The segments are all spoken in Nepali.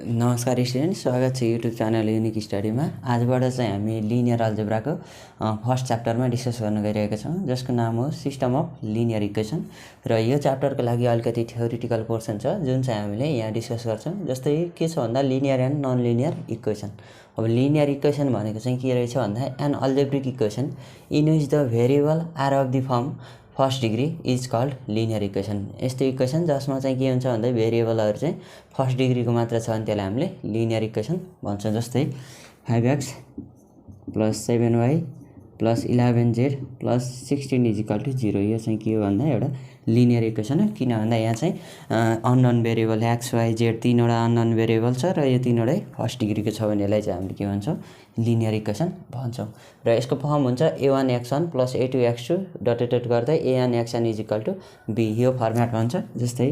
नमस्कार स्टुडेन्ट, स्वागत छ युट्युब च्यानल युनिक स्टडीमा। आजबाट चाहिँ हामी लिनियर अल्जेब्राको फर्स्ट च्याप्टरमा डिस्कस गर्न गइरहेका छौँ, जसको नाम हो सिस्टम अफ लिनियर इक्वेसन। र यो च्याप्टरको लागि अलिकति थ्योरिटिकल पोर्सन छ जुन चाहिँ हामीले यहाँ डिस्कस गर्छौँ। जस्तै के छ भन्दा linear and non linear equation. अब लिनियर इक्वेसन भनेको चाहिँ के रहेछ भन्दा an algebraic equation in which the variable are of the form first degree is called linear equation. यस्तो इक्वेसन जसमा चाहिँ के हुन्छ भन्दा भेरिएबलहरू चाहिँ फर्स्ट डिग्रीको मात्र छ भने त्यसलाई हामीले लिनियर इक्वेसन भन्छौँ। जस्तै 5x + 7y + 11z + 16 = 0। यो चाहिँ के हो भन्दा एउटा लिनियर इक्वेसन हो। किन भन्दा यहाँ चाहिँ unknown variable x, y, z तीनवटा अननोन भेरिएबल छ र यो तीनवटै फर्स्ट डिग्रीको छ भने यसलाई चाहिँ हामीले के भन्छौँ, लिनियर इक्वेसन भन्छौँ। र यसको फर्म हुन्छ a1x1 + a2x2 डट गर्दै an(xn) = b। यो फर्मेट भन्छ। जस्तै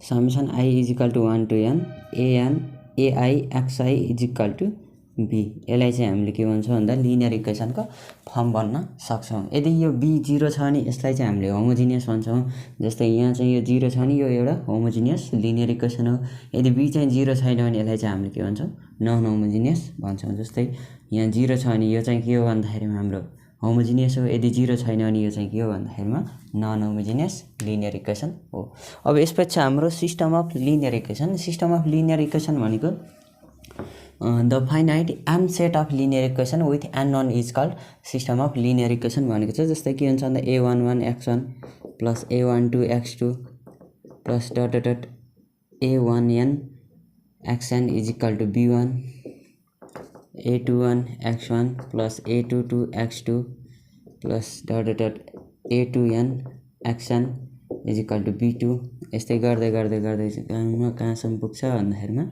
summation i = 1 to n an ai xi = b। यसलाई चाहिँ हामीले के भन्छौँ भन्दा लिनियर इक्वेसनको फर्म बन्न सक्छौँ। यदि यो b 0 छ भने यसलाई चाहिँ हामीले होमोजिनियस भन्छौँ। जस्तै यहाँ चाहिँ यो 0 छ भने यो एउटा होमोजिनियस लिनियर इक्वेसन हो। यदि b चाहिँ 0 छैन भने यसलाई चाहिँ हामीले के भन्छौँ, नन होमोजिनियस भन्छौँ। जस्तै यहाँ 0 छ भने यो चाहिँ के हो भन्दाखेरिमा हाम्रो होमोजिनियस हो। यदि 0 छैन भने यो चाहिँ के हो भन्दाखेरिमा नन होमोजिनियस लिनियर इक्वेसन हो। अब यसपछि हाम्रो system of linear equation. System of linear equation भनेको the finite m set of linear equation with n none is called system of linear equation भनेको छ। जस्तै के हुन्छ भन्दा a11x1 + a12x2 + dot a1n xn = b1 a21x1 + a22x2 + dot a2n xn = b2। यस्तै गर्दै गर्दै गर्दै कहाँसम्म पुग्छ भन्दाखेरिमा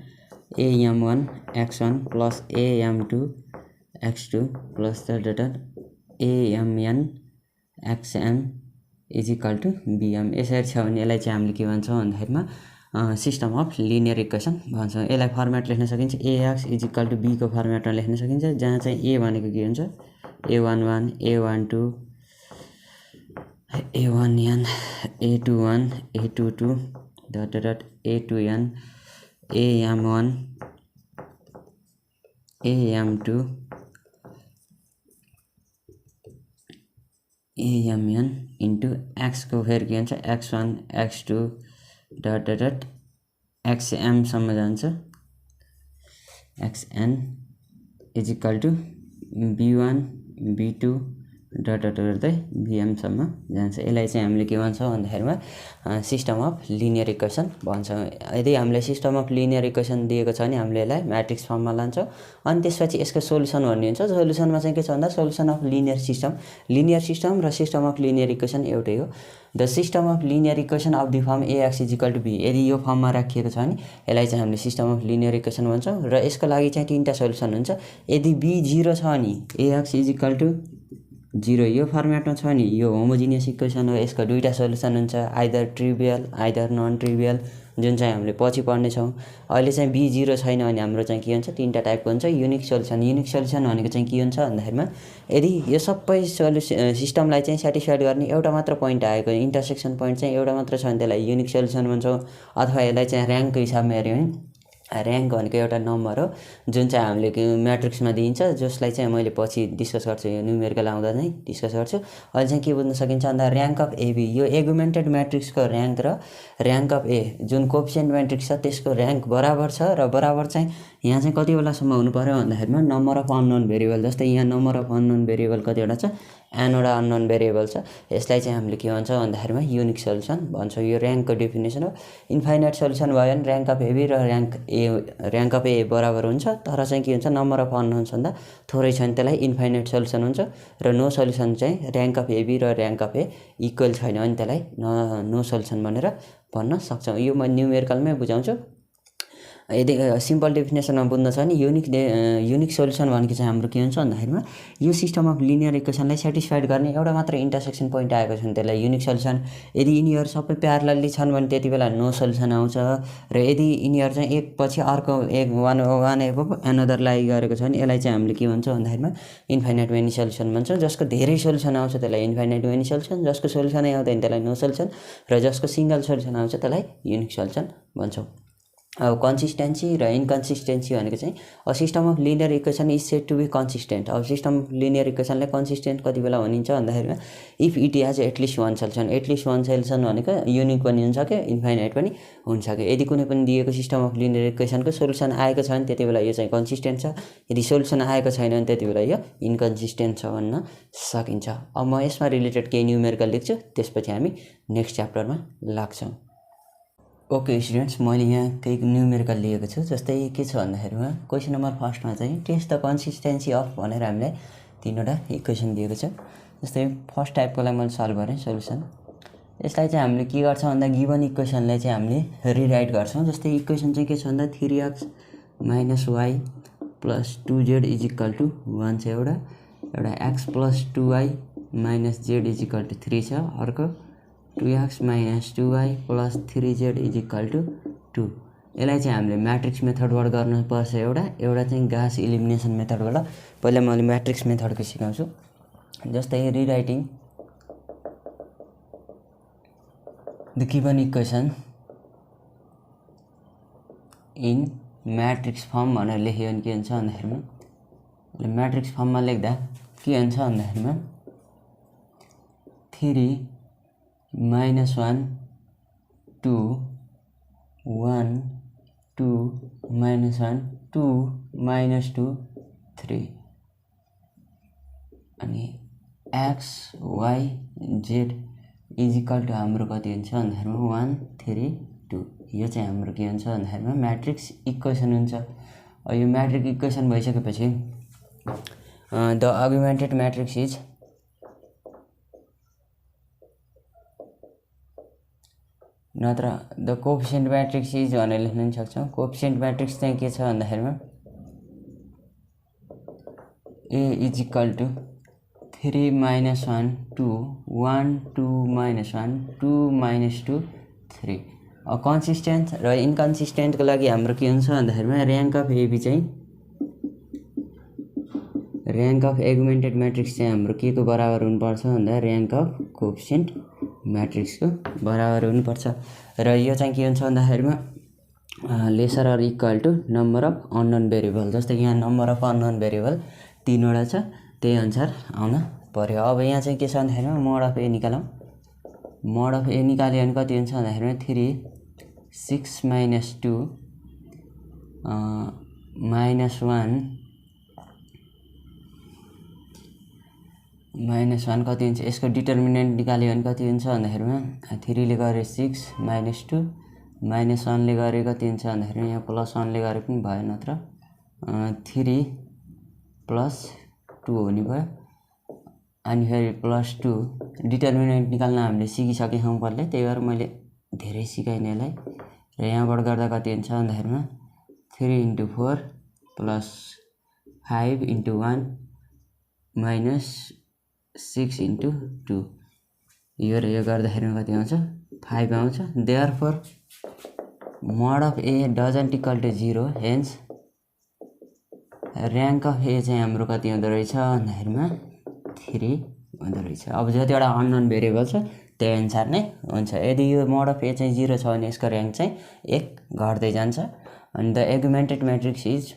am1 x1 + am2 x2 + dot amn xn = bm। यसरी छ भने यसलाई चाहिँ हामीले के भन्छौँ भन्दाखेरिमा सिस्टम अफ लिनियर इक्वेसन भन्छौँ। यसलाई फर्मेट लेख्न सकिन्छ ax = b को फर्मेटमा लेख्न सकिन्छ, जहाँ चाहिँ a भनेको के हुन्छ a11 a12 a1n a21 a22 dot a2n am1 am2 amn into x को फेरि के हुन्छ x1 x2 डट xmसम्म जान्छ xn = b1 b2 डट गर्दै bmसम्म जान्छ। यसलाई चाहिँ हामीले के भन्छौँ भन्दाखेरिमा सिस्टम अफ लिनियर इक्वेसन भन्छौँ। यदि हामीले सिस्टम अफ लिनियर इक्वेसन दिएको छ भने हामीले यसलाई म्याट्रिक्स फर्ममा लान्छौँ। अनि त्यसपछि यसको सोल्युसन भन्ने हुन्छ। सोल्युसनमा चाहिँ के छ भन्दा सोल्युसन अफ लिनियर सिस्टम र सिस्टम अफ लिनियर इक्वेसन एउटै हो। The system of linear equation of the form ax = b। यदि यो फर्ममा राखिएको छ भने यसलाई चाहिँ हामीले सिस्टम अफ लिनियर इक्वेसन भन्छौँ। र यसको लागि चाहिँ तीनटा सोल्युसन हुन्छ। यदि b 0 छ भने ax = 0 यो फर्मेटमा छ भने यो होमोजिनियस इक्वेसन हो। यसको दुईटा सोल्युसन हुन्छ, either trivial either non trivial, जुन चाहिँ हामीले पछि पढ्नेछौँ। अहिले चाहिँ b 0 छैन भने हाम्रो चाहिँ के हुन्छ, तीनटा टाइपको हुन्छ युनिक सोल्युसन। युनिक सोल्युसन भनेको चाहिँ के हुन्छ भन्दाखेरिमा यदि यो सबै सिस्टमलाई चाहिँ सेटिस्फाइड गर्ने एउटा मात्र पोइन्ट आएको, इन्टरसेक्सन पोइन्ट चाहिँ एउटा मात्र छ भने त्यसलाई युनिक सोल्युसन भन्छौँ। अथवा यसलाई चाहिँ ऱ्याङ्कको हिसाबमा हेऱ्यो भने ऱ्याङ्क भनेको एउटा नम्बर हो जुन चाहिँ हामीले म्याट्रिक्समा दिइन्छ, जसलाई चाहिँ मैले पछि डिस्कस गर्छु, यो न्युमेरिकल आउँदा नै डिस्कस गर्छु। अहिले चाहिँ के बुझ्न सकिन्छ भन्दा ऱ्याङ्क अफ एबी, यो एगुमेन्टेड म्याट्रिक्सको ऱ्याङ्क र ऱ्याङ्क अफ ए जुन कोएफिसिएन्ट म्याट्रिक्स छ त्यसको ऱ्याङ्क बराबर छ। र बराबर चाहिँ यहाँ चाहिँ कति बेलासम्म हुनु पर्यो भन्दाखेरिमा नम्बर अफ अननोन भेरिएबल। जस्तै यहाँ नम्बर अफ अननोन भेरिएबल कतिवटा छ, एनवटा अननोन भेरिएबल छ। यसलाई चाहिँ हामीले के भन्छौँ भन्दाखेरिमा युनिक सोल्युसन भन्छौँ। यो ऱ्याङ्कको डेफिनेसन हो। इन्फाइनाइट सोल्युसन भयो भने ऱ्याङ्क अफ एबी र ऱ्याङ्क अफ ए बराबर हुन्छ। तर चाहिँ के हुन्छ, नम्बर अफ अननोन्स भन्दा थोरै छ भने त्यसलाई इन्फाइनाइट सोल्युसन हुन्छ। र नो सोल्युसन चाहिँ ऱ्याङ्क अफ एबी र ऱ्याङ्क अफ ए इक्वल छैन भने त्यसलाई नो सोल्युसन भनेर भन्न सक्छौँ। यो म न्युमेरिकलमै बुझाउँछु। यदि सिम्पल डेफिनेसनमा बुझ्न छ भने युनिक सोल्युसन भनेको चाहिँ हाम्रो के हुन्छ भन्दाखेरिमा यो सिस्टम अफ लिनियर इक्वेसनलाई सेटिस्फाइड गर्ने एउटा मात्र इन्टरसेक्सन पोइन्ट आएको छ भने त्यसलाई युनिक सोल्युसन। यदि यिनीहरू सबै प्यारलली छन् भने त्यति बेला नो सोल्युसन आउँछ। र यदि यिनीहरू चाहिँ एक पछि अर्को वान एबभ एनदर लाई गरेको छ भने यसलाई चाहिँ हामीले के भन्छौँ भन्दाखेरिमा इन्फाइनाइट मेनी सोल्युसन भन्छौँ। जसको धेरै सोल्युसन आउँछ त्यसलाई इन्फाइनाइट मेनी सोल्युसन, जसको सोल्युसनै आउँदैन त्यसलाई नो सोल्युसन, र जसको सिङ्गल सोल्युसन आउँछ त्यसलाई युनिक सोल्युसन भन्छौँ। अब कन्सिस्टेन्सी र इन्कन्सिस्टेन्सी भनेको चाहिँ a system of linear equation is said to be consistent. अब सिस्टम अफ लिनियर इक्वेसनलाई कन्सिस्टेन्ट कति बेला भनिन्छ भन्दाखेरिमा if it has at least one solution. At least one solution भनेको युनिक पनि हुन्छ क्या, इन्फाइनाइट पनि हुन्छ क्या। यदि कुनै पनि दिएको सिस्टम अफ लिनियर इक्वेसनको सोल्युसन आएको छ भने त्यति बेला यो चाहिँ कन्सिस्टेन्ट छ, यदि सोल्युसन आएको छैन भने त्यति बेला यो इन्कन्सिस्टेन्ट छ भन्न सकिन्छ। अब म यसमा रिलेटेड केही न्युमेरिकल लेख्छु, त्यसपछि हामी नेक्स्ट च्याप्टरमा लाग्छौँ। ओके स्टुडेन्ट्स, मैले यहाँ केही न्युमेरिकल लिएको छु। जस्तै के छ भन्दाखेरिमा क्वेसन नम्बर फर्स्टमा चाहिँ टेस्ट द कन्सिस्टेन्सी अफ भनेर हामीलाई 3वटा इक्वेसन दिएको छ। जस्तै फर्स्ट टाइपकोलाई मैले सल्भ गरेँ सोल्युसन। यसलाई चाहिँ हामीले के गर्छौँ भन्दा गिभन इक्वेसनलाई चाहिँ हामीले रिराइट गर्छौँ। जस्तै इक्वेसन चाहिँ के छ भन्दा 3x - y + 2z = 1 छ एउटा x + 2y - z = 3 छ अर्को 2x - 2y + 3z = 2। यसलाई चाहिँ हामीले म्याट्रिक्स मेथडबाट गर्नुपर्छ एउटा चाहिँ गास इलिमिनेसन मेथडबाट। पहिला मैले म्याट्रिक्स मेथडको सिकाउँछु। जस्तै rewriting the given equation in matrix form भनेर लेख्यो भने के हुन्छ भन्दाखेरिमा म्याट्रिक्स फर्ममा लेख्दा के हुन्छ भन्दाखेरिमा 3 - 1 2 1 2 - 1 2 - 2 3 अनि x y z = हाम्रो कति हुन्छ भन्दाखेरिमा 1 3 2। यो चाहिँ हाम्रो के हुन्छ भन्दाखेरिमा म्याट्रिक्स इक्वेसन हुन्छ। यो म्याट्रिक्स इक्वेसन भइसकेपछि द अगुमेन्टेड म्याट्रिक्स इज नत्र द कोएफिसिएन्ट म्याट्रिक्स इज भनेर लेख्न पनि सक्छौँ। कोएफिसिएन्ट म्याट्रिक्स चाहिँ के छ भन्दाखेरिमा A = 3 - 1 2 1 2 - 1 2 - 2 3। अब कन्सिस्टेन्ट र इन्कन्सिस्टेन्टको लागि हाम्रो के हुन्छ भन्दाखेरिमा र्याङ्क अफ एबी चाहिँ र्याङ्क अफ एगुमेन्टेड म्याट्रिक्स चाहिँ हाम्रो के को बराबर हुनुपर्छ भन्दा र्याङ्क अफ कोएफिसिएन्ट म्याट्रिक्सको बराबर हुनुपर्छ। र यो चाहिँ के हुन्छ भन्दाखेरिमा lesser or equal to number of unknown variable. जस्तै यहाँ नम्बर अफ अननोन भेरिएबल 3वटा छ, त्यही अनुसार आउन पर्यो। अब यहाँ चाहिँ के छ भन्दाखेरिमा मोड अफ ए निकालौँ। मोड अफ ए निकाल्यो भने कति हुन्छ भन्दाखेरिमा 3 6 - 2 -1 कति हुन्छ। यसको डिटर्मिनेन्ट निकाल्यो भने कति हुन्छ भन्दाखेरिमा 3 ले गरे 6 - 2 -1 ले गरे कति हुन्छ भन्दाखेरिमा यहाँ +1 ले गरे पनि भयो, नत्र 3 + 2 हुने भयो। अनि फेरि +2 डिटर्मिनेन्ट निकाल्न हामीले सिकिसकेका छौँ पहिल्यै, त्यही भएर मैले धेरै सिकाइनँ यसलाई। र यहाँबाट गर्दा कति हुन्छ भन्दाखेरिमा 3 × 4 + 5 × 1 - 6 × 2। यो र यो गर्दाखेरिमा कति आउँछ 5 आउँछ। Therefore mod of A doesn't equal to 0, hence rank of A चाहिँ हाम्रो कति हुँदो रहेछ भन्दाखेरिमा 3 हुँदो रहेछ। अब जतिवटा अननोन भेरिएबल छ त्यही अनुसार नै हुन्छ। यदि यो मोड अफ ए चाहिँ 0 छ भने यसको र्याङ्क चाहिँ 1 घट्दै जान्छ। अनि द एगुमेन्टेड म्याट्रिक्स इज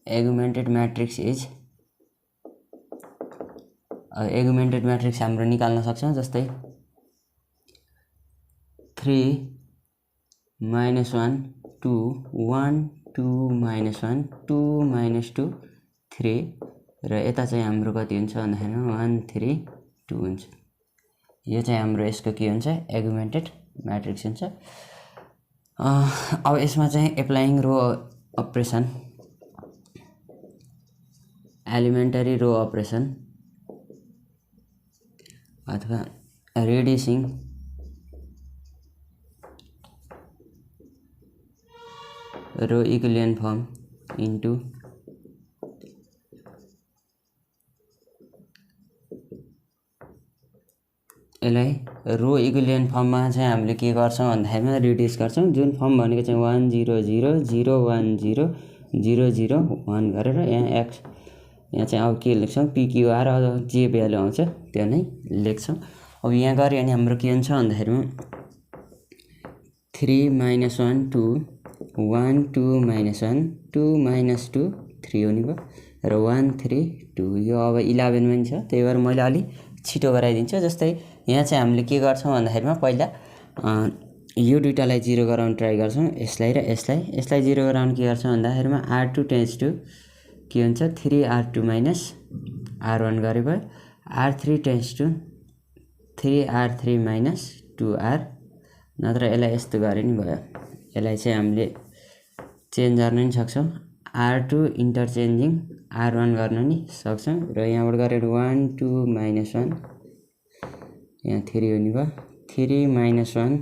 एगुमेन्टेड म्याट्रिक्स हाम्रो निकाल्न सक्छौँ। जस्तै 3 - 1 2 1 2 - 1 2 - 2 3 र यता चाहिँ हाम्रो कति हुन्छ भन्दाखेरिमा 1 3 2 हुन्छ। यो चाहिँ हाम्रो यसको के हुन्छ एगुमेन्टेड म्याट्रिक्स हुन्छ। अब यसमा चाहिँ एप्लाइङ रो अपरेसन, एलिमेन्टरी रो अपरेसन अथवा रिड्युसिङ रो इक्विलियन फर्म इन्टु यसलाई रो इक्विलियन फर्ममा चाहिँ हामीले के गर्छौँ भन्दाखेरिमा रिड्युस गर्छौँ। जुन फर्म भनेको चाहिँ 1 0 0 0 1 0 0 0 1 गरेर यहाँ चाहिँ अब के लेख्छौँ PQR जे भ्यालु आउँछ त्यो नै लेख्छौँ। अब यहाँ गऱ्यो भने हाम्रो के हुन्छ भन्दाखेरिमा 3 minus 1 2 1 2 minus 1 2 minus 2 3 हुने भयो र 1 3 2 यो अब 11 पनि छ त्यही भएर मैले अलि छिटो गराइदिन्छु। जस्तै यहाँ चाहिँ हामीले के गर्छौँ भन्दाखेरिमा पहिला यो दुईटालाई 0 गराउन ट्राई गर्छौँ यसलाई र यसलाई 0 गराउन के गर्छौँ भन्दाखेरिमा r2 टेन्ड्स टु के हुन्छ 3r2 minus r1 गरे भयो r3 tends to 3r3 minus 2r नत्र यसलाई यस्तो गरे नि भयो। यसलाई चाहिँ हामीले चेन्ज गर्न नि सक्छौँ r2 इन्टरचेन्जिङ r1 गर्न नि सक्छौँ र यहाँबाट गरेर 1 2 minus 1 यहाँ 3 हुने भयो 3 minus 1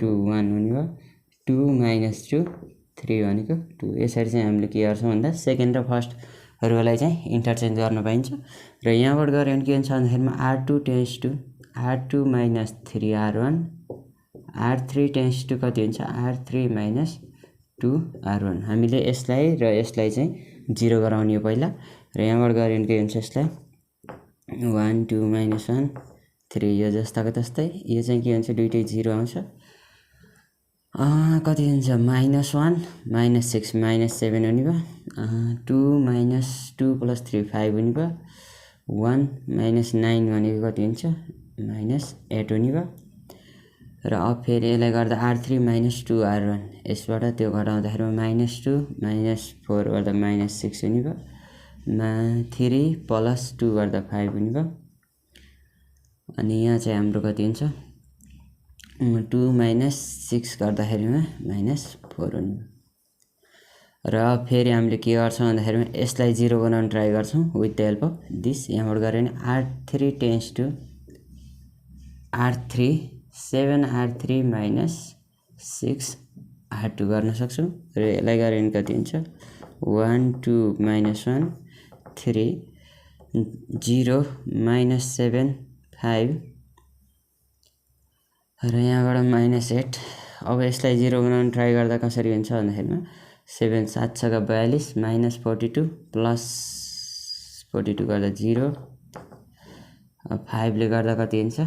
2 1 हुने भयो 2 minus 2 3 भनेको 2 यसरी चाहिँ हामीले के गर्छौँ भन्दा सेकेन्ड र फर्स्टहरूलाई चाहिँ इन्टरचेन्ज गर्न पाइन्छ र यहाँबाट गऱ्यो भने के हुन्छ भन्दाखेरिमा r2 tends to r2 minus 3r1 r3 tends to कति हुन्छ r3 minus 2r1 हामीले यसलाई र यसलाई चाहिँ 0 गराउने हो पहिला र यहाँबाट गऱ्यो भने के हुन्छ यसलाई 1 2 minus 1 3 यो जस्ताको तस्तै यो चाहिँ के हुन्छ दुईटै 0 आउँछ कति हुन्छ -1 -6 -7 हुने भयो 2 minus 2 plus 3 5 हुने भयो 1 minus 9 भनेको कति हुन्छ -8 हुने भयो र अब फेरि यसलाई गर्दा r3 minus 2r1 यसबाट त्यो घटाउँदाखेरिमा -2 -4 गर्दा -6 हुने भयो 3 plus 2 गर्दा 5 हुने भयो अनि यहाँ चाहिँ हाम्रो कति हुन्छ 2 minus 6 गर्दाखेरिमा -4 हुने भयो र फेरि हामीले के गर्छौँ भन्दाखेरिमा यसलाई 0 बनाउन ट्राई गर्छौँ with the help of this यहाँबाट गऱ्यो भने r3 tends to r3 7r3 minus 6r2 गर्न सक्छौँ र यसलाई गऱ्यो भने कति हुन्छ 1 2 minus 1 3 0 minus 7 5 र यहाँबाट -8 अब यसलाई 0 बनाउन ट्राई गर्दा कसरी हुन्छ भन्दाखेरिमा 7 7 6 42 -42 प्लस 42 गर्दा 0 अब 5 ले गर्दा कति हुन्छ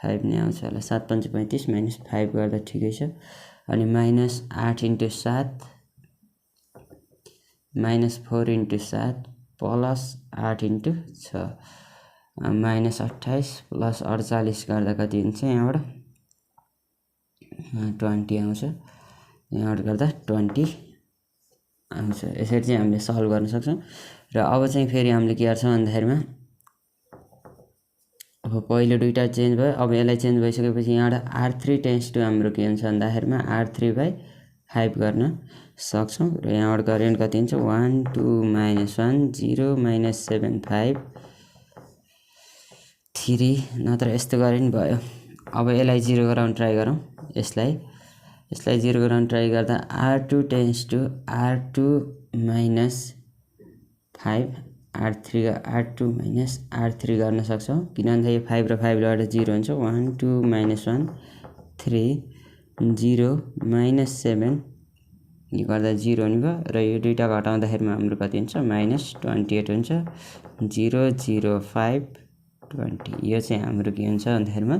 5 नै आउँछ होला 7 5 35 -5 गर्दा ठिकै छ अनि -8 × 7 -4 × 7 प्लस 8 × 6 -28 प्लस 48 गर्दा कति हुन्छ यहाँबाट 20 आउँछ यहाँबाट गर्दा 20 आउँछ। यसरी चाहिँ हामीले सल्भ गर्न सक्छौँ र अब चाहिँ फेरि हामीले के गर्छौँ भन्दाखेरिमा अब पहिलो दुईटा चेन्ज भयो अब यसलाई चेन्ज भइसकेपछि यहाँबाट r3 टेन्ड्स टु हाम्रो के हुन्छ भन्दाखेरिमा r3/5 गर्न सक्छौँ र यहाँबाट गऱ्यो भने कति हुन्छ 1 2 minus 1 0 minus 7 5 3 नत्र यस्तो गरे नि भयो। अब यसलाई 0 गराउन ट्राई गरौँ यसलाई 0 गराउन ट्राई गर्दा r2 tends to r2 minus 5 r2 minus r3 गर्न सक्छौँ किनभने यो 5 र 5 बाट 0 हुन्छ 1 2 minus 1 3 0 minus 7 यो गर्दा 0 हुने भयो र यो दुईटा घटाउँदाखेरिमा हाम्रो कति हुन्छ -28 हुन्छ 0 0 5 20 यो चाहिँ हाम्रो के हुन्छ भन्दाखेरिमा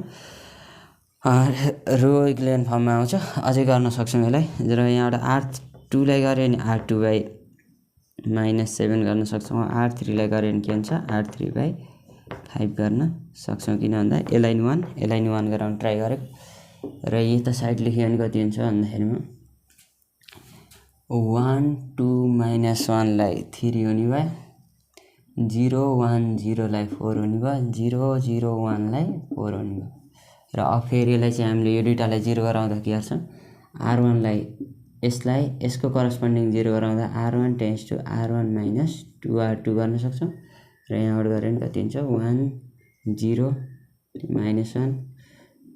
रो इक्विभ्यालेन्ट फर्ममा आउँछ। अझै गर्न सक्छौँ यसलाई र यहाँबाट r2 लाई गऱ्यो भने r2/-7 गर्न सक्छौँ r3 लाई गऱ्यो भने के हुन्छ r3/5 गर्न सक्छौँ किन भन्दा एलाइन 1 गराउन ट्राई गरेको र यता साइड लेख्यो भने कति हुन्छ भन्दाखेरिमा 1 2 -1 लाई 3 हुने भयो 0 1 0 लाई 4 हुने भयो 0 0 1 लाई 4 हुने भयो र अब फेरि यसलाई चाहिँ हामीले यो दुईटालाई 0 गराउँदा के गर्छौँ r1 लाई यसलाई यसको करस्पोन्डिङ 0 गराउँदा r1 tends to r1 minus 2r2 गर्न सक्छौँ र यहाँबाट गऱ्यो भने कति हुन्छ 1 0 -1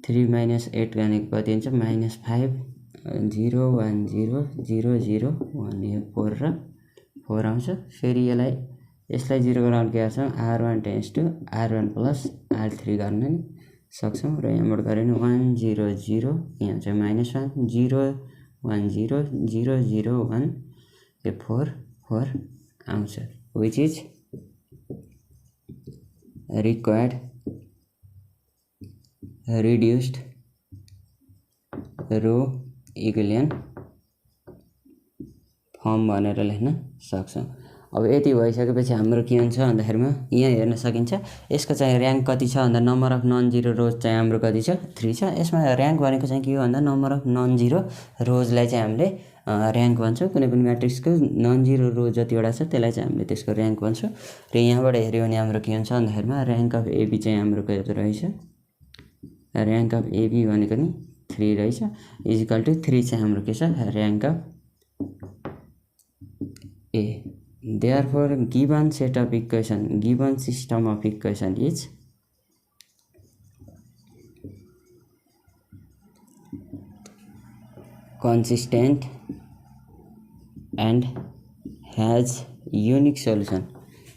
3 minus 8 भनेको कति हुन्छ -5 0 1 0 0 0 1 यो 4 र 4 आउँछ। फेरि यसलाई 0 गराउन के गर्छौँ r1 tends to r1 plus r3 गर्न नि सक्छौँ र यहाँबाट गऱ्यो भने 1 0 0 यहाँ चाहिँ -1 0 1 0 0 0 1 यो 4 4 आउँछ which is required row echelon form भनेर लेख्न सक्छौँ। अब यति भइसकेपछि हाम्रो के हुन्छ भन्दाखेरिमा यहाँ हेर्न सकिन्छ यसको चाहिँ र्याङ्क कति छ भन्दा नम्बर अफ नन जिरो रोज चाहिँ हाम्रो कति छ 3 छ। यसमा र्याङ्क भनेको चाहिँ के हो भन्दा नम्बर अफ नन जिरो रोजलाई चाहिँ हामीले र्याङ्क भन्छौँ। कुनै पनि म्याट्रिक्सको नन जिरो रोज जतिवटा छ त्यसलाई चाहिँ हामीले त्यसको र्याङ्क भन्छौँ। र यहाँबाट हेऱ्यो भने हाम्रो के हुन्छ भन्दाखेरिमा र्याङ्क अफ एबी चाहिँ हाम्रो कति रहेछ, र्याङ्क अफ एबी भनेको नि 3 रहेछ इजिकल टु 3 चाहिँ हाम्रो के छ rank of A. Therefore, given set of equation, given system of equation is consistent and has unique solution.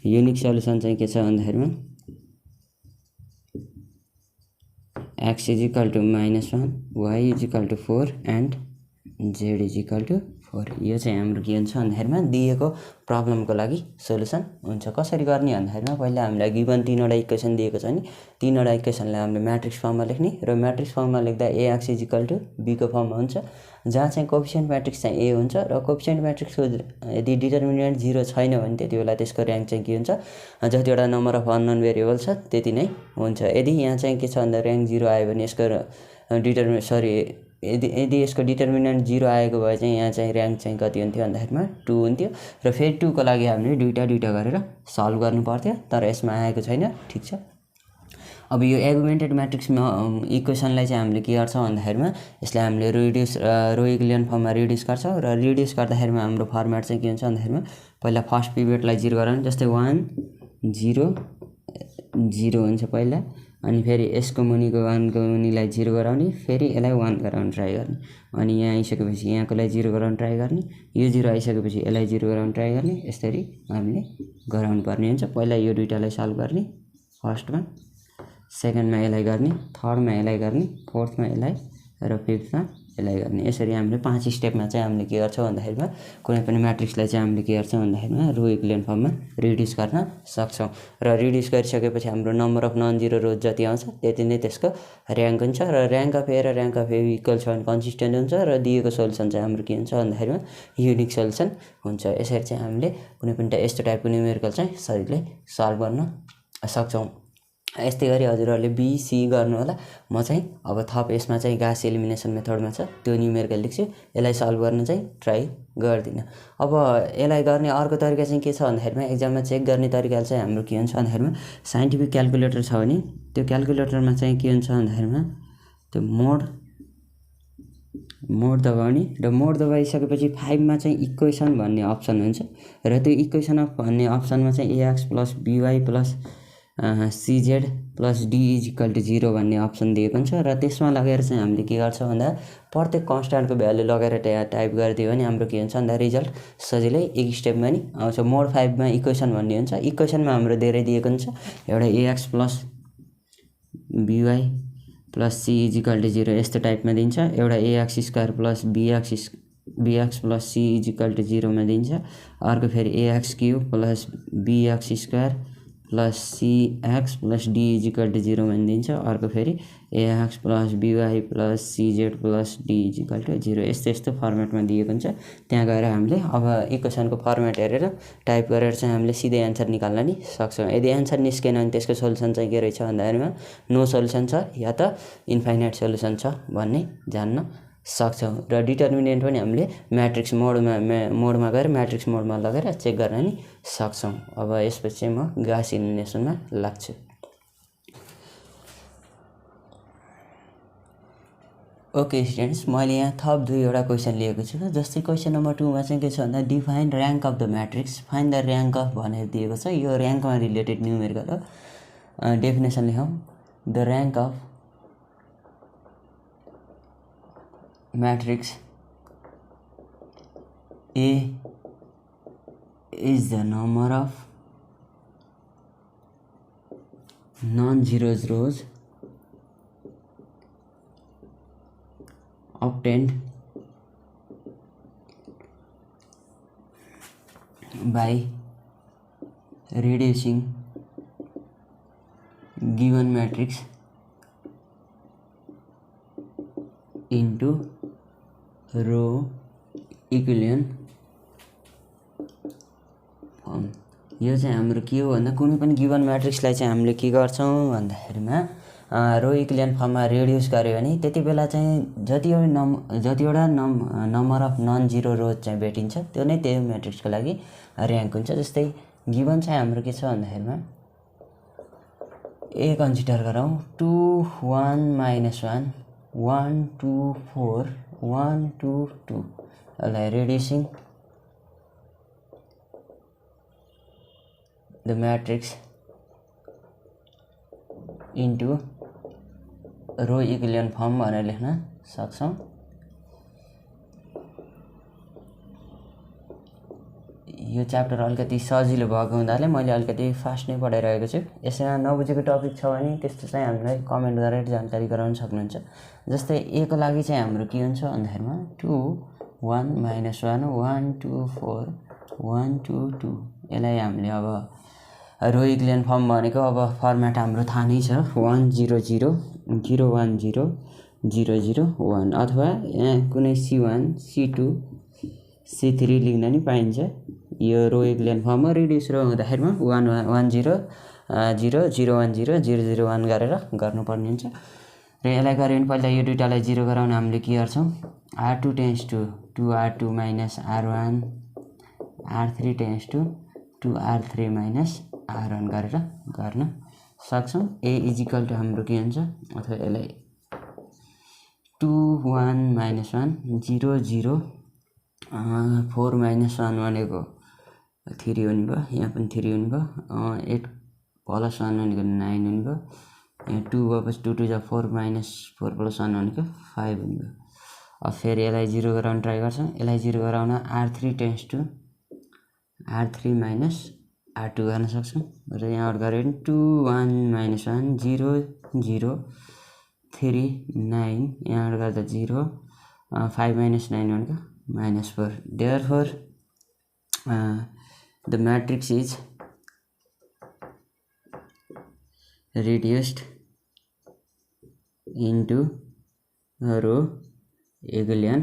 Unique solution चाहिँ के छ भन्दाखेरिमा x is equal to -1, y is equal to 4 and z is equal to 4। यो चाहिँ हाम्रो के हुन्छ भन्दाखेरिमा दिएको प्रब्लमको लागि सोलुसन हुन्छ। कसरी गर्ने भन्दाखेरिमा पहिला हामीलाई गिभन 3वटा इक्वेसन दिएको छ नि 3वटा इक्वेसनलाई हामीले म्याट्रिक्स फर्ममा लेख्ने र म्याट्रिक्स फर्ममा लेख्दा ax इज इक्वल टु बीको फर्ममा हुन्छ जहाँ चाहिँ कोफिसिएन्ट म्याट्रिक्स चाहिँ a हुन्छ र कोफिसिएन्ट म्याट्रिक्सको यदि डिटर्मिनेन्ट 0 छैन भने त्यति बेला त्यसको र्याङ्क चाहिँ के हुन्छ जतिवटा नम्बर अफ अननोन भेरिएबल छ त्यति नै हुन्छ। यदि यहाँ चाहिँ के छ भन्दा र्याङ्क 0 आयो भने यसको यदि यसको डिटर्मिनेन्ट 0 आएको भए चाहिँ यहाँ चाहिँ र्याङ्क चाहिँ कति हुन्थ्यो भन्दाखेरिमा 2 हुन्थ्यो र फेरि 2 को लागि हामीले दुईटा गरेर सल्भ गर्नु पर्थ्यो तर यसमा आएको छैन। ठिक छ। अब यो एगुमेन्टेड म्याट्रिक्समा इक्वेसनलाई चाहिँ हामीले के गर्छौँ भन्दाखेरिमा यसलाई हामीले रो इक्विलियन फर्ममा रिड्युस गर्छौँ र रिड्युस गर्दाखेरिमा हाम्रो फर्मेट चाहिँ के हुन्छ भन्दाखेरिमा पहिला फर्स्ट पिभटलाई 0 गराउने जस्तै 1 0 0 हुन्छ पहिला अनि फेरि यसको मुनिको 1 को मुनिलाई 0 गराउने फेरि यसलाई 1 गराउन ट्राई गर्ने अनि यहाँ आइसकेपछि यहाँकोलाई 0 गराउन ट्राई गर्ने यो 0 आइसकेपछि यसलाई 0 गराउन ट्राई गर्ने यसरी हामीले गराउनु पर्ने हुन्छ। पहिला यो दुईटालाई सल्भ गर्ने फर्स्टमा, सेकेन्डमा यसलाई गर्ने, थर्डमा यसलाई गर्ने, फोर्थमा यसलाई र फिफ्थमा यसलाई गर्ने। यसरी हामीले 5 स्टेपमा चाहिँ हामीले के गर्छौँ भन्दाखेरिमा कुनै पनि म्याट्रिक्सलाई चाहिँ हामीले के गर्छौँ भन्दाखेरिमा रो इक्विलियन फर्ममा रिड्युस गर्न सक्छौँ र रिड्युस गरिसकेपछि हाम्रो नम्बर अफ नन जिरो रोज जति आउँछ त्यति नै त्यसको र्याङ्क हुन्छ र र्याङ्क अफ ए र र्याङ्क अफ ए इक्वल छ भने कन्सिस्टेन्ट हुन्छ र दिएको सोल्युसन चाहिँ हाम्रो के हुन्छ भन्दाखेरिमा युनिक सोल्युसन हुन्छ। यसरी चाहिँ हामीले कुनै पनि यस्तो टाइपको न्युमेरिकल चाहिँ सजिलै सल्भ गर्न सक्छौँ। यस्तै गरी हजुरहरूले बीसी गर्नु होला। म चाहिँ अब थप यसमा चाहिँ गास एलिमिनेसन मेथडमा छ त्यो न्युमेरिकल लेख्छु, यसलाई सल्भ गर्न चाहिँ ट्राई गर्दिनँ। अब यसलाई गर्ने अर्को तरिका चाहिँ के छ भन्दाखेरिमा एक्जाममा चेक गर्ने तरिका चाहिँ हाम्रो के हुन्छ भन्दाखेरिमा साइन्टिफिक क्यालकुलेटर छ भने त्यो क्यालकुलेटरमा चाहिँ के हुन्छ भन्दाखेरिमा त्यो मोड दबाउने र मोड दबाइसकेपछि 5 मा चाहिँ इक्वेसन भन्ने अप्सन हुन्छ र त्यो इक्वेसन अफ भन्ने अप्सनमा चाहिँ ax plus by plus cz plus d is equal to 0 भन्ने अप्सन दिएको हुन्छ र त्यसमा लगेर चाहिँ हामीले के गर्छौँ भन्दा प्रत्येक कन्स्ट्यान्टको भ्यालु लगेर टाइप गरिदियो भने हाम्रो के हुन्छ भन्दा रिजल्ट सजिलै एक स्टेपमा नि आउँछ। मोड 5 मा इक्वेसन भन्ने हुन्छ, इक्वेसनमा हाम्रो धेरै दिएको हुन्छ एउटा ax plus by plus c is equal to 0 यस्तो टाइपमा दिन्छ, एउटा ax square plus bx plus c is equal to 0 मा दिन्छ, अर्को फेरि ax cube plus bx square plus cx plus d is equal to 0 मा दिन्छ, अर्को फेरि ax plus by plus cz plus d is equal to 0 यस्तो फर्मेटमा दिएको हुन्छ। त्यहाँ गएर हामीले अब इक्वेसनको फर्मेट हेरेर टाइप गरेर चाहिँ हामीले सिधै एन्सर निकाल्न नि सक्छौँ। यदि एन्सर निस्केन भने त्यसको सोल्युसन चाहिँ के रहेछ भन्दाखेरिमा नो सोल्युसन छ या त इन्फाइनाइट सोल्युसन छ भन्ने जान्न सक्छौँ। र डिटर्मिनेन्ट पनि हामीले म्याट्रिक्स मोडमा गएर म्याट्रिक्स मोडमा लगेर चेक गर्न नि सक्छौँ। अब यसपछि चाहिँ म गास एलिमिनेसनमा लाग्छु। ओके स्टुडेन्ट्स, मैले यहाँ थप 2वटा क्वेसन लिएको छु। जस्तै क्वेसन नम्बर 2 मा चाहिँ के छ भन्दा define rank of the matrix, find the rank of भनेर दिएको छ। यो र्याङ्कमा रिलेटेड न्युमेरिकल हो। डेफिनेसन लेखौँ, the rank of matrix A is the number of non-zero rows obtained by reducing given matrix into row echelon form. यो चाहिँ हाम्रो के हो भन्दा कुनै पनि गिभन म्याट्रिक्सलाई चाहिँ हामीले के गर्छौँ भन्दाखेरिमा रो इक्विलियन फर्ममा रिड्युस गर्यो भने त्यति बेला चाहिँ जतिवटा नम्बर अफ नन जिरो रोज चाहिँ भेटिन्छ त्यो नै त्यो म्याट्रिक्सको लागि र्याङ्क हुन्छ। जस्तै गिभन चाहिँ हाम्रो के छ भन्दाखेरिमा ए कन्सिडर गरौँ 2 1 -1 1 2 4 1 2 2 यसलाई reducing the matrix into row echelon form भनेर लेख्न सक्छौँ। यो च्याप्टर अलिकति सजिलो भएको हुनाले मैले अलिकति फास्ट नै पढाइरहेको छु। यसमा नबुझेको टपिक छ भने त्यस्तो चाहिँ हामीलाई कमेन्ट गरेर जानकारी गराउन सक्नुहुन्छ। जस्तै ए को लागि चाहिँ हाम्रो के हुन्छ भन्दाखेरिमा 2 1 -1 1 2 4 1 2 2 यसलाई हामीले अब रो इक्विलियन फर्म भनेको अब फर्मेट हाम्रो थाहा नै छ 1 0 0 0 1 0 0 0 1 अथवा यहाँ कुनै C1 C2 C3 लेख्न नि पाइन्छ। यो रो इक्विलियन फर्ममा रिड्युस रो हुँदाखेरिमा 1 1 0 0 0 1 0 0 0 1 गरेर गर्नुपर्ने हुन्छ। र यसलाई गऱ्यो भने पहिला यो दुईटालाई 0 गराउन हामीले के गर्छौँ R2 tense to 2R2 - R1 R3 tense to 2R3 - R1 गरेर गर्न सक्छौँ। ए इजिकल टु हाम्रो के हुन्छ अथवा यसलाई 2 1 -1 0 0 4 -1 भनेको 3 हुने भयो, यहाँ पनि 3 हुने भयो, 8 + 1 भनेको 9 हुने भयो, यहाँ 2 भएपछि 2 2 4 - 4 + 1 भनेको 5 हुने भयो। अब फेरि यसलाई 0 गराउन ट्राई गर्छौँ। यसलाई 0 गराउन R3 tense to R3 - R2 गर्न सक्छौँ। र यहाँबाट गऱ्यो भने 2 1 -1 0 0 3 9 यहाँबाट गर्दा 0 5 - 9 भनेको -4। Therefore the matrix is reduced into row echelon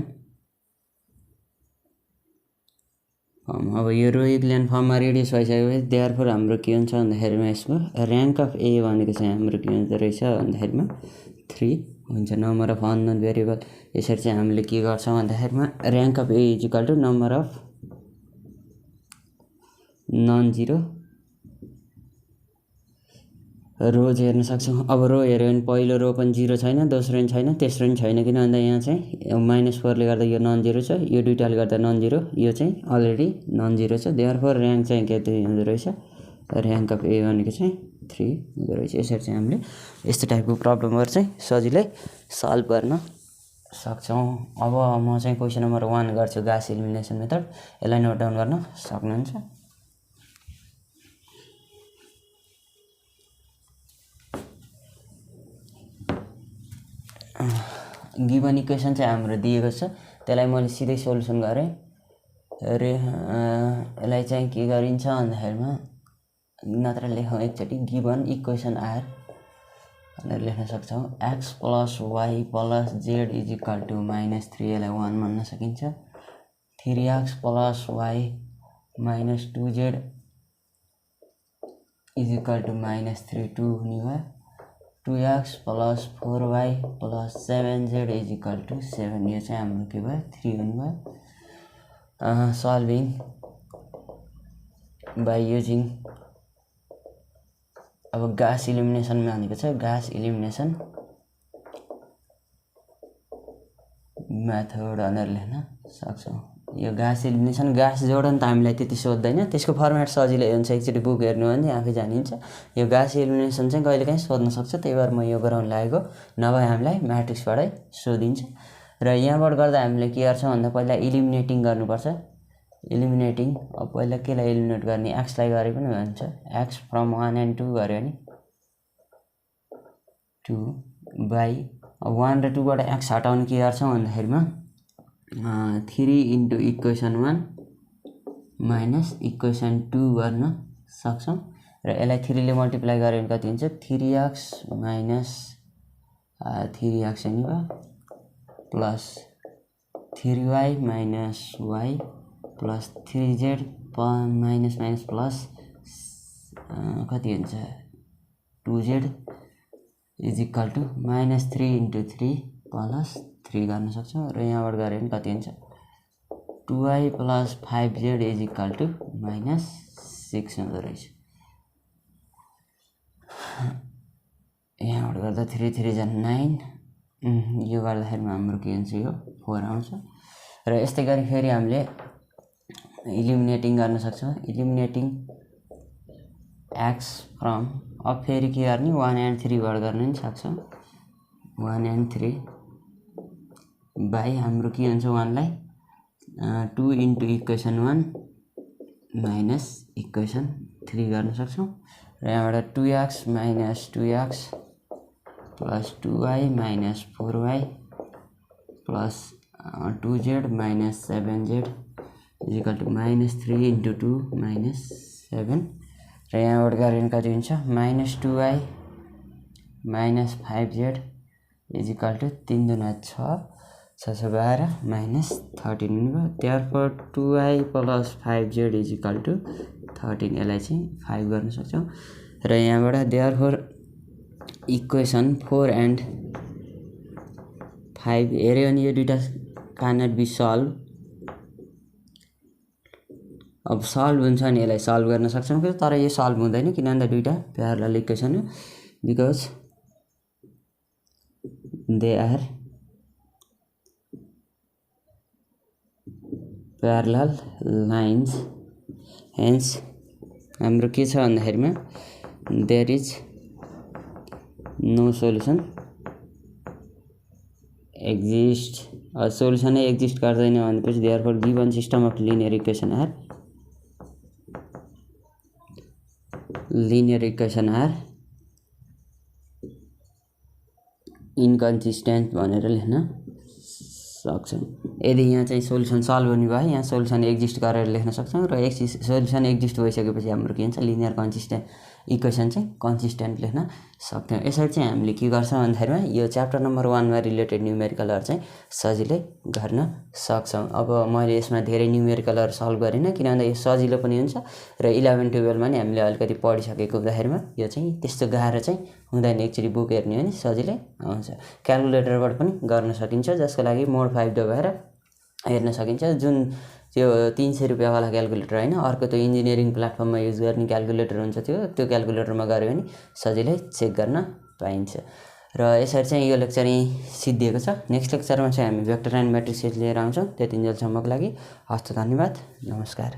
form. अब यो रो इक्विलियन फर्ममा रिड्युस भइसकेपछि देयरफोर हाम्रो के हुन्छ भन्दाखेरिमा यसको र्याङ्क अफ ए भनेको चाहिँ हाम्रो के हुँदो रहेछ भन्दाखेरिमा 3 हुन्छ। नम्बर अफ अननोन भेरिएबल यसरी चाहिँ हामीले के गर्छौँ भन्दाखेरिमा rank of A equal to number of non zero rows हेर्न सक्छौँ। अब रो हेऱ्यो भने पहिलो रो पनि 0 छैन, दोस्रो पनि छैन, तेस्रो पनि छैन, किन भन्दा यहाँ चाहिँ -4 ले गर्दा यो नन जिरो छ, यो दुईटाले गर्दा नन जिरो, यो चाहिँ अलरेडी नन जिरो छ। देयरफोर र्याङ्क चाहिँ के हुँदो रहेछ र्याङ्क अफ ए भनेको चाहिँ 3 हुँदो रहेछ। यसरी चाहिँ हामीले यस्तो टाइपको प्रब्लमहरू चाहिँ सजिलै सल्भ गर्न सक्छौँ। अब म चाहिँ क्वेसन नम्बर 1 गर्छु गास इलिमिनेसन मेथड। यसलाई नोट डाउन गर्न सक्नुहुन्छ। गिभन इक्वेसन चाहिँ हाम्रो दिएको छ, त्यसलाई मैले सिधै सोल्युसन गरेँ। यसलाई चाहिँ के गरिन्छ भन्दाखेरिमा नत्र लेखौँ एकचोटि गिभन इक्वेसन आर भनेर लेख्न सक्छौँ। x + y + z = -3 यसलाई 1 भन्न सकिन्छ। 3x + y - 2z = -3 2 हुने भयो। 2x + 4y + 7z = 7 यो चाहिँ हाम्रो के भयो 3 हुने भयो। सल्भिङ बाई युजिङ अब गास इलिमिनेसन भनेको छ गास इलिमिनेसन मेथड भनेर लेख्न सक्छौँ। यो गास इलिमिनेसन गास जोर्डन त हामीलाई त्यति सोध्दैन, त्यसको फर्मेट सजिलै हुन्छ। एकचोटि बुक हेर्नु भने आफै जानिन्छ। यो गास इलिमिनेसन चाहिँ कहिलेकाहीँ सोध्न सक्छ, त्यही भएर म यो गराउन लागेको, नभए हामीलाई म्याट्रिक्सबाटै सोधिन्छ। र यहाँबाट गर्दा हामीले के गर्छौँ भन्दा पहिला इलिमिनेटिङ गर्नुपर्छ। इलिमिनेटिङ अब पहिला केलाई इलिमिनेट गर्ने एक्सलाई गरे पनि हुन्छ। एक्स फ्रम 1 and 2 गऱ्यो भने 2 बाई 1 र 2 बाट एक्स हटाउन के गर्छौँ भन्दाखेरिमा 3 इन्टु इक्वेसन 1 माइनस इक्वेसन 2 गर्न सक्छौँ। र यसलाई 3 ले मल्टिप्लाई गऱ्यो भने कति हुन्छ 3x - 3x नि भयो plus 3y minus y plus 3z minus minus plus कति हुन्छ 2z is equal to -3 × 3 plus 3 गर्न सक्छौँ र यहाँबाट गऱ्यो भने कति हुन्छ 2y plus 5z is equal to -6 हुँदो रहेछ। यहाँबाट गर्दा 3 3 जा 9 यो गर्दाखेरि हाम्रो के हुन्छ यो 4 आउँछ र यस्तै गरी फेरि हामीले इलिमिनेटिङ गर्न सक्छौँ। इलिमिनेटिङ x फ्रम अब फेरि के गर्ने 1 and 3 बाट गर्न नि सक्छौँ 1 and 3 बाई हाम्रो के हुन्छ 1 लाई 2 × इक्वेसन 1 माइनस इक्वेसन 3 गर्न सक्छौँ र यहाँबाट 2x minus 2x plus 2y minus 4y plus 2z minus 7z is equal to -3 × 2 -7 र यहाँबाट गऱ्यो भने कति हुन्छ -2y minus 5z is equal to 3 दुना 6 6 6 12 -13 हुनुभयो। Therefore 2y plus 5z is equal to 13 यसलाई चाहिँ 5 गर्न सक्छौँ र यहाँबाट देयरफोर इक्वेसन 4 and 5 हेऱ्यो भने यो दुईटा क्यानट बी सल्भ। अब सल्भ हुन्छ भने यसलाई सल्भ गर्न सक्छौँ कि तर यो सल्भ हुँदैन किनभने दुईटा प्यारलल इक्वेसन हो because they are parallel lines hence हाम्रो के छ भन्दाखेरिमा there is no solution exist सोल्युसनै एक्जिस्ट गर्दैन भनेपछि therefore given system of linear equation are inconsistent भनेर लेख्न सक्छौँ। यदि यहाँ चाहिँ सोल्युसन सल्भ हुने भयो यहाँ सोल्युसन एक्जिस्ट गरेर लेख्न सक्छौँ र सोल्युसन एक्जिस्ट भइसकेपछि हाम्रो के हुन्छ लिनियर कन्सिस्टेन्ट इक्वेसन चाहिँ कन्सिस्टेन्ट लेख्न सक्छौँ। यसरी चाहिँ हामीले के गर्छौँ भन्दाखेरिमा यो च्याप्टर नम्बर 1 मा रिलेटेड न्युमेरिकलहरू चाहिँ सजिलै गर्न सक्छौँ। अब मैले यसमा धेरै न्युमेरिकलहरू सल्भ गरिनँ किनभने यो सजिलो पनि हुन्छ र 11 12 मा नि हामीले अलिकति पढिसकेको हुँदाखेरिमा यो चाहिँ त्यस्तो गाह्रो चाहिँ हुँदैन। एकचोटि बुक हेर्ने हो भने सजिलै आउँछ। क्यालकुलेटरबाट पनि गर्न सकिन्छ जसको लागि मोड 5 दबाएर हेर्न सकिन्छ। जुन त्यो 300 रुपैयाँवाला क्यालकुलेटर होइन अर्को त्यो इन्जिनियरिङ प्लेटफर्ममा युज गर्ने क्यालकुलेटर हुन्छ त्यो क्यालकुलेटरमा गऱ्यो भने सजिलै चेक गर्न पाइन्छ। र यसरी चाहिँ यो लेक्चर यहीँ सिद्धिएको छ। नेक्स्ट लेक्चरमा चाहिँ हामी भेक्टर एन्ड म्याट्रिसेस लिएर आउँछौँ। त्यतिन्जेलसम्मको लागि हस्त धन्यवाद नमस्कार।